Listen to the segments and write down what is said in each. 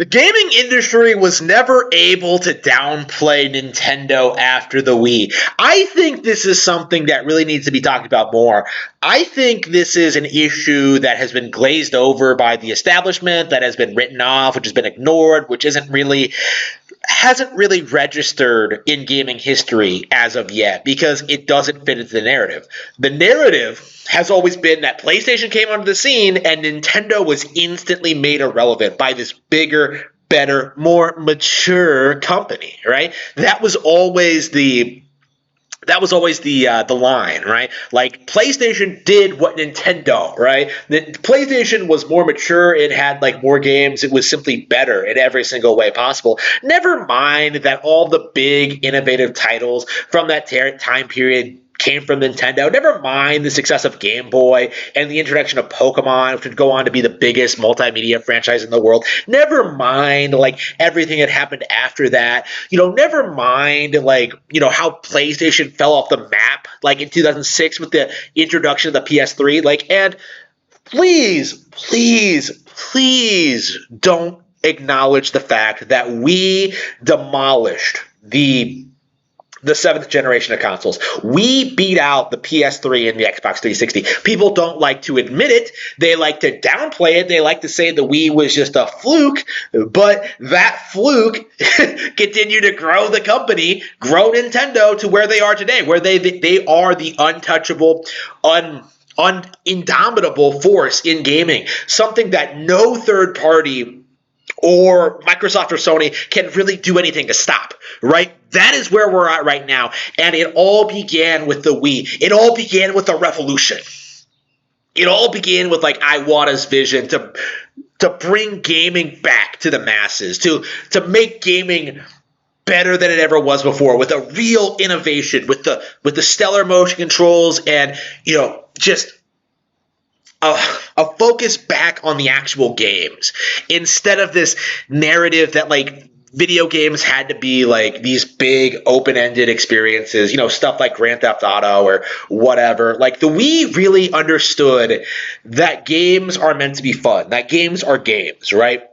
The gaming industry was never able to downplay Nintendo after the Wii. I think this is something that really needs to be talked about more. I think this is an issue that has been glazed over by the establishment, that has been written off, which has been ignored, which hasn't really registered in gaming history as of yet because it doesn't fit into the narrative. The narrative has always been that PlayStation came onto the scene and Nintendo was instantly made irrelevant by this bigger, better, more mature company, right? That was always the line, right? Like PlayStation did what Nintendo, right? The PlayStation was more mature. It had like more games. It was simply better in every single way possible. Never mind that all the big innovative titles from that time period came from Nintendo. Never mind the success of Game Boy and the introduction of Pokemon, which would go on to be the biggest multimedia franchise in the world. Never mind like everything that happened after that. Never mind like, how PlayStation fell off the map like in 2006 with the introduction of the PS3. And please don't acknowledge the fact that we demolished the seventh generation of consoles. We beat out the PS3 and the Xbox 360. People don't like to admit it. They like to downplay it. They like to say the Wii was just a fluke, but that fluke continued to grow the company, grow Nintendo to where they are today, where they are the untouchable, indomitable force in gaming, something that no third party or Microsoft or Sony can really do anything to stop, right? That is where we're at right now. And it all began with the Wii. It all began with a revolution. It all began with like Iwata's vision to bring gaming back to the masses, to make gaming better than it ever was before, with a real innovation, with the stellar motion controls and, just a focus back on the actual games instead of this narrative that like video games had to be like these big open-ended experiences, stuff like Grand Theft Auto or whatever. Like the Wii really understood that games are meant to be fun, that games are games, right?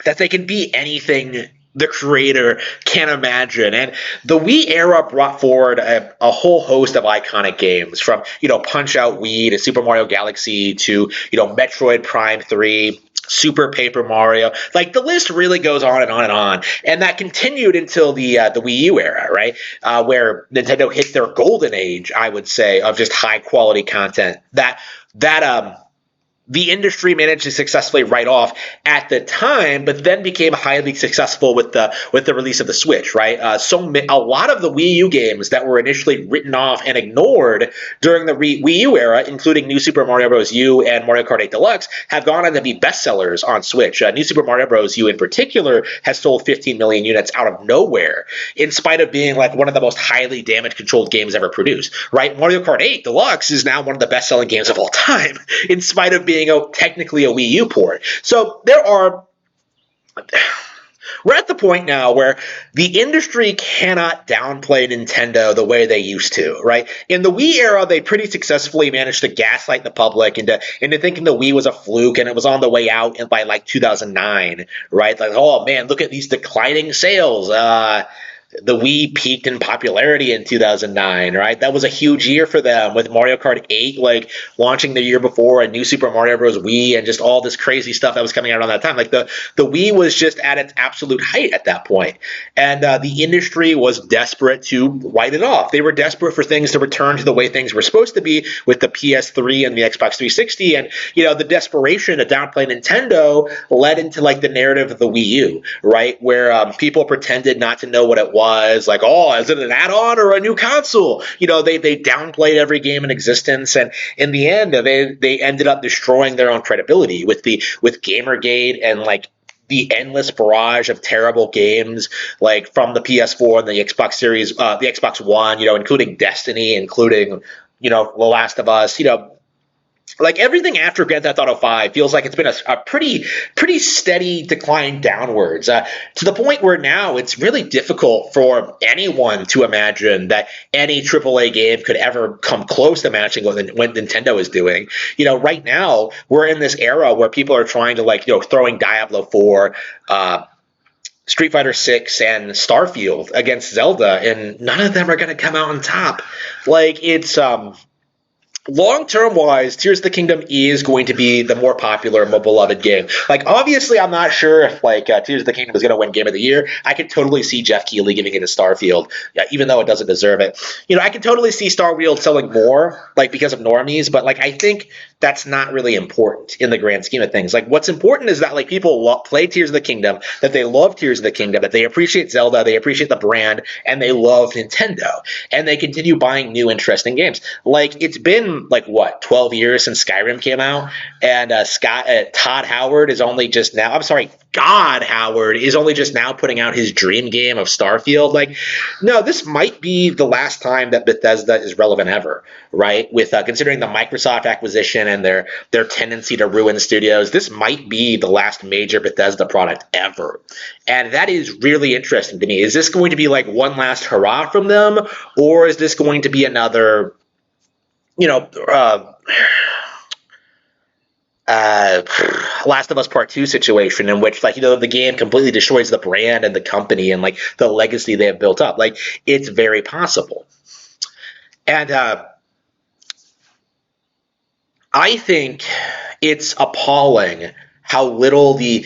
That they can be anything the creator can imagine. And the Wii era brought forward a whole host of iconic games from, Punch-Out Wii to Super Mario Galaxy to, Metroid Prime 3, Super Paper Mario. Like the list really goes on and on and on. And that continued until the Wii U era, right? Where Nintendo hit their golden age, I would say, of just high quality content that the industry managed to successfully write off at the time, but then became highly successful with the release of the Switch, right? A lot of the Wii U games that were initially written off and ignored during the Wii U era, including New Super Mario Bros. U and Mario Kart 8 Deluxe, have gone on to be bestsellers on Switch. New Super Mario Bros. U in particular has sold 15 million units out of nowhere, in spite of being like one of the most highly damage controlled games ever produced, right? Mario Kart 8 Deluxe is now one of the best-selling games of all time, in spite of being technically a Wii U port. So we're at the point now where the industry cannot downplay Nintendo the way they used to, right? In the Wii era, they pretty successfully managed to gaslight the public into thinking the Wii was a fluke and it was on the way out by like 2009, right? Like, oh man, look at these declining sales. The Wii peaked in popularity in 2009, right? That was a huge year for them with Mario Kart 8 like launching the year before and New Super Mario Bros. Wii and just all this crazy stuff that was coming out on that time. Like the Wii was just at its absolute height at that point. And the industry was desperate to write it off. They were desperate for things to return to the way things were supposed to be with the PS3 and the Xbox 360. And, the desperation to downplay Nintendo led into like the narrative of the Wii U, right? Where people pretended not to know what it was. Like, oh, is it an add-on or a new console? They downplayed every game in existence, and in the end, they ended up destroying their own credibility with Gamergate and like the endless barrage of terrible games like from the PS4 and the Xbox Series, the Xbox One, including Destiny, including The Last of Us, like everything after Grand Theft Auto 5 feels like it's been a pretty steady decline downwards, to the point where now it's really difficult for anyone to imagine that any AAA game could ever come close to matching what Nintendo is doing. Right now we're in this era where people are trying to throwing Diablo 4, Street Fighter 6, and Starfield against Zelda, and none of them are going to come out on top. It's long-term wise, Tears of the Kingdom is going to be the more popular, more beloved game. Obviously, I'm not sure if Tears of the Kingdom is going to win Game of the Year. I could totally see Jeff Keighley giving it to Starfield, even though it doesn't deserve it. I can totally see Starfield selling more, because of normies, but I think that's not really important in the grand scheme of things. What's important is that people play Tears of the Kingdom, that they love Tears of the Kingdom, that they appreciate Zelda, they appreciate the brand, and they love Nintendo, and they continue buying new interesting games. It's been 12 years since Skyrim came out, and Todd Howard is only just now. I'm sorry, God Howard is only just now putting out his dream game of Starfield. No, this might be the last time that Bethesda is relevant ever, right? With considering the Microsoft acquisition and their tendency to ruin studios, this might be the last major Bethesda product ever, and that is really interesting to me. Is this going to be one last hurrah from them, or is this going to be another Last of Us Part 2 situation in which the game completely destroys the brand and the company and the legacy they have built up? It's very possible. And I think it's appalling how little the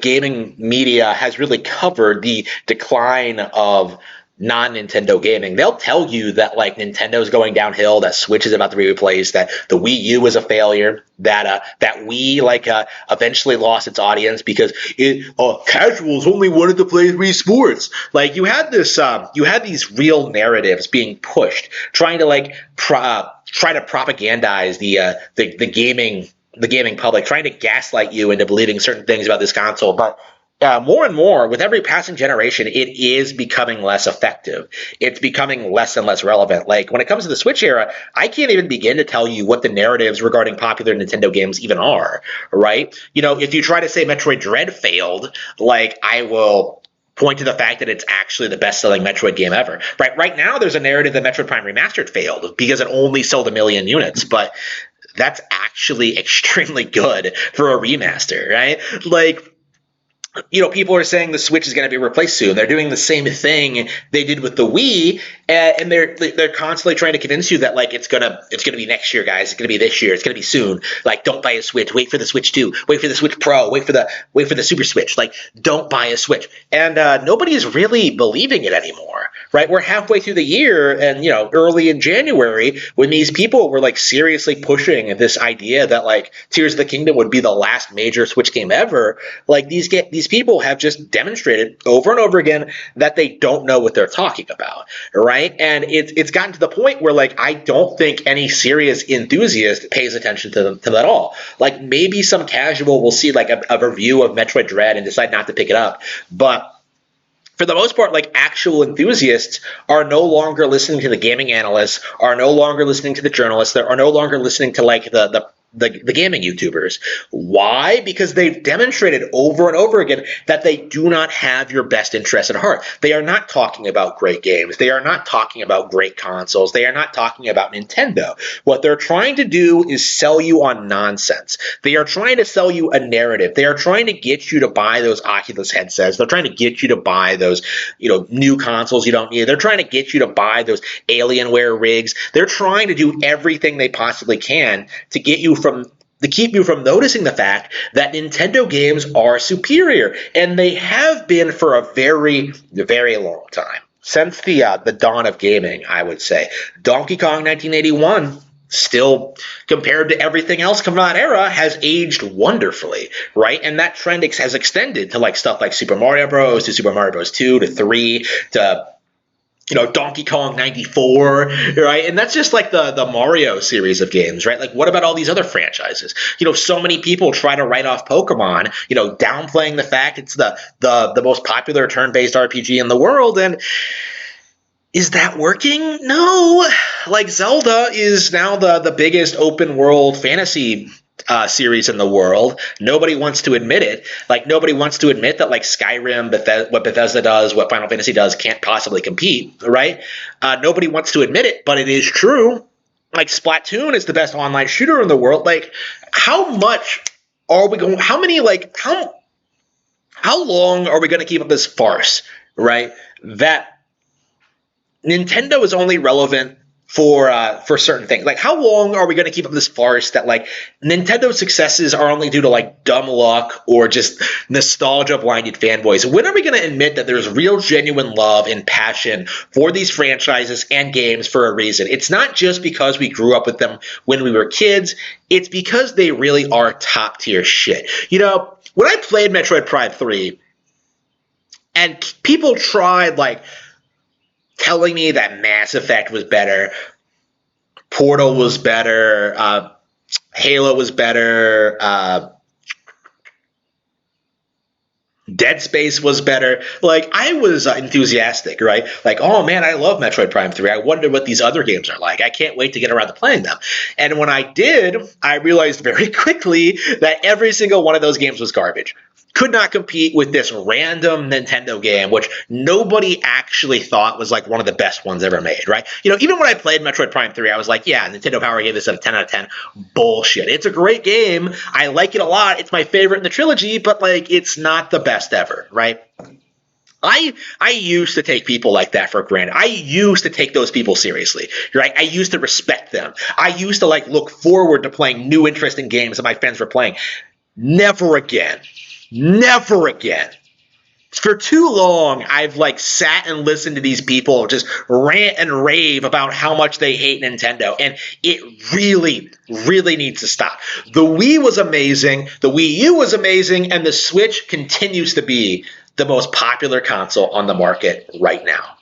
gaming media has really covered the decline of non-Nintendo gaming. They'll tell you that Nintendo's going downhill, that Switch is about to be replaced, that the Wii U was a failure, that Wii eventually lost its audience because casuals only wanted to play Wii Sports. You had these real narratives being pushed, trying to try to propagandize the gaming public, trying to gaslight you into believing certain things about this console, but more and more, with every passing generation, it is becoming less effective. It's becoming less and less relevant. When it comes to the Switch era, I can't even begin to tell you what the narratives regarding popular Nintendo games even are, right? If you try to say Metroid Dread failed, I will point to the fact that it's actually the best-selling Metroid game ever. Right now, there's a narrative that Metroid Prime Remastered failed because it only sold 1 million units, but that's actually extremely good for a remaster, right? People are saying the Switch is going to be replaced soon. They're doing the same thing they did with the Wii, and they're constantly trying to convince you that it's gonna be next year, guys. It's gonna be this year. It's gonna be soon. Don't buy a Switch. Wait for the Switch 2. Wait for the Switch Pro. Wait for the Super Switch. Don't buy a Switch. And nobody is really believing it anymore, right? We're halfway through the year, and early in January, when these people were seriously pushing this idea that Tears of the Kingdom would be the last major Switch game ever, these people have just demonstrated over and over again that they don't know what they're talking about, right? And it's gotten to the point where I don't think any serious enthusiast pays attention to them at all. Maybe some casual will see a review of Metroid Dread and decide not to pick it up, but for the most part, actual enthusiasts are no longer listening to the gaming analysts, are no longer listening to the journalists, they are no longer listening to the gaming YouTubers. Why? Because they've demonstrated over and over again that they do not have your best interest at heart. They are not talking about great games. They are not talking about great consoles. They are not talking about Nintendo. What they're trying to do is sell you on nonsense. They are trying to sell you a narrative. They are trying to get you to buy those Oculus headsets. They're trying to get you to buy those, new consoles you don't need. They're trying to get you to buy those Alienware rigs. They're trying to do everything they possibly can to get you to keep you from noticing the fact that Nintendo games are superior, and they have been for a very, very long time. Since the dawn of gaming, I would say. Donkey Kong 1981, still, compared to everything else coming out of that era, has aged wonderfully, right? And that trend has extended to stuff like Super Mario Bros., to Super Mario Bros. 2, to 3, to Donkey Kong 94, right? And that's just the Mario series of games, right? What about all these other franchises? So many people try to write off Pokemon, downplaying the fact it's the most popular turn-based RPG in the world. And Is that working? No. Like Zelda is now the biggest open world fantasy series in the world. Nobody wants to admit it. Like nobody wants to admit that like Skyrim, what Bethesda does, what Final Fantasy does, can't possibly compete, right? Nobody wants to admit it, but it is true. Like Splatoon is the best online shooter in the world. Like how much are we going? How many like how long are we going to keep up this farce, right? That Nintendo is only relevant for certain things. Like, how long are we going to keep up this farce that like Nintendo's successes are only due to like dumb luck or just nostalgia blinded fanboys? When are we going to admit that there's real, genuine love and passion for these franchises and games for a reason? It's not just because we grew up with them when we were kids. It's because they really are top tier shit. You know, when I played Metroid Prime 3, and people tried like telling me that Mass Effect was better, Portal was better, Halo was better, Dead Space was better. Like, I was enthusiastic, right? Like, oh man, I love Metroid Prime 3. I wonder what these other games are like. I can't wait to get around to playing them. And when I did, I realized very quickly that every single one of those games was garbage. Could not compete with this random Nintendo game, which nobody actually thought was like one of the best ones ever made, right? You know, even when I played Metroid Prime 3, I was like, yeah, Nintendo Power gave this a 10 out of 10. Bullshit. It's a great game. I like it a lot. It's my favorite in the trilogy, but like, it's not the best ever, right? I used to take people like that for granted. I used to take those people seriously, right? I used to respect them. I used to like look forward to playing new interesting games that my friends were playing. Never again. Never again. For too long, I've like sat and listened to these people just rant and rave about how much they hate Nintendo, and it really, really needs to stop. The Wii was amazing, the Wii U was amazing, and the Switch continues to be the most popular console on the market right now.